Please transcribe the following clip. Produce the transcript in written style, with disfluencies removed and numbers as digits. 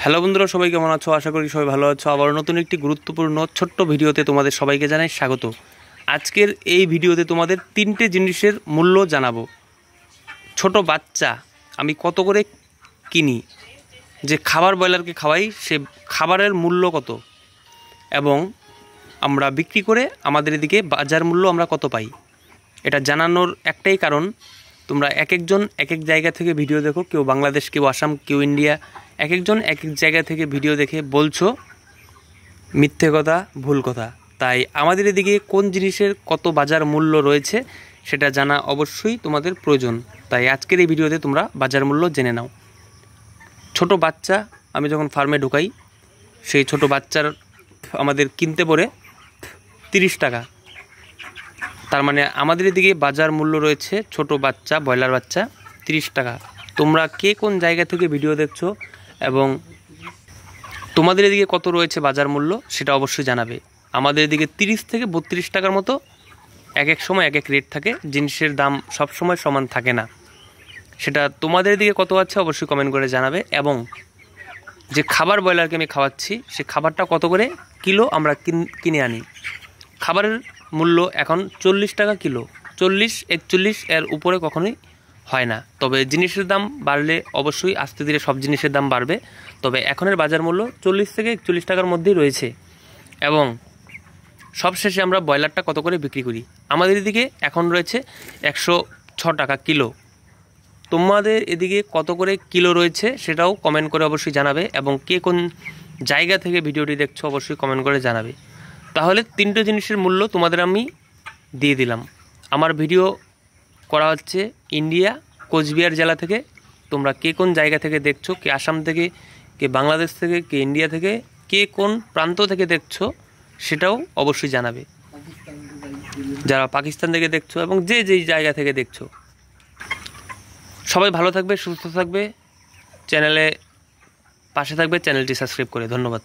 Hello বন্ধুরা, সবাই কেমন আছো? আশা করি সবাই ভালো আছো। আবার নতুন একটি গুরুত্বপূর্ণ ছোট্ট ভিডিওতে তোমাদের সবাইকে জানাই স্বাগত। আজকের এই ভিডিওতে তোমাদের তিনটে জিনিসের মূল্য জানাবো। ছোট বাচ্চা আমি কত করে কিনি, যে খাবার ব্রয়লারকে খাওয়াই সে খাবারের মূল্য কত, এবং আমরা বিক্রি করে আমাদের এদিকে বাজার মূল্য আমরা কত পাই। এটা জানানোর একটাই কারণ, তোমরা এক একজন এক এক জায়গা থেকে ভিডিও দেখো, কেউ বাংলাদেশ, কেউ আসাম, কেউ ইন্ডিয়া, এক একজন এক এক জায়গা থেকে ভিডিও দেখে বলছো মিথ্যে কথা, ভুল কথা। তাই আমাদের এদিকে কোন জিনিসের কত বাজার মূল্য রয়েছে সেটা জানা অবশ্যই তোমাদের প্রয়োজন। তাই আজকের এই ভিডিওতে তোমরা বাজার মূল্য জেনে নাও। ছোট বাচ্চা আমি যখন ফার্মে ঢুকাই, সেই ছোট বাচ্চার আমাদের কিনতে পড়ে 30 টাকা। তার মানে আমাদের এদিকে বাজার মূল্য রয়েছে ছোট বাচ্চা, ব্রয়লার বাচ্চা 30 টাকা। তোমরা কে কোন জায়গা থেকে ভিডিও দেখছো এবং তোমাদের এদিকে কত রয়েছে বাজার মূল্য সেটা অবশ্যই জানাবে। আমাদের এদিকে 30 থেকে 32 টাকার মতো এক এক সময় এক এক রেট থাকে। জিনিসের দাম সব সময় সমান থাকে না। সেটা তোমাদের এদিকে কত আছে অবশ্যই কমেন্ট করে জানাবে। এবং যে খাবার ব্রয়লারকে আমি খাওয়াচ্ছি, সে খাবারটা কত করে কিলো আমরা কিনে আনি। খাবারের মূল্য এখন 40 টাকা কিলো, 40-41 এর উপরে কখনোই হয় না। তবে জিনিসের দাম বাড়লে অবশ্যই আস্তে ধীরে সব জিনিসের দাম বাড়বে। তবে এখনের বাজার মূল্য 40 থেকে 41 টাকার মধ্যেই রয়েছে। এবং সবশেষে আমরা ব্রয়লারটা কত করে বিক্রি করি, আমাদের এদিকে এখন রয়েছে 106 টাকা কিলো। তোমাদের এদিকে কত করে কিলো রয়েছে সেটাও কমেন্ট করে অবশ্যই জানাবে। এবং কে কোন জায়গা থেকে ভিডিওটি দেখছো অবশ্যই কমেন্ট করে জানাবে। তাহলে তিনটে জিনিসের মূল্য তোমাদের আমি দিয়ে দিলাম। আমার ভিডিও করা হচ্ছে ইন্ডিয়া, কোচবিহার জেলা থেকে। তোমরা কে কোন জায়গা থেকে দেখছো, কে আসাম থেকে, কে বাংলাদেশ থেকে, কে ইন্ডিয়া থেকে, কে কোন প্রান্ত থেকে দেখছো সেটাও অবশ্যই জানাবে। যারা পাকিস্তান থেকে দেখছো এবং যে যেই জায়গা থেকে দেখছো, সবাই ভালো থাকবে, সুস্থ থাকবে, চ্যানেলে পাশে থাকবে, চ্যানেলটি সাবস্ক্রাইব করে। ধন্যবাদ।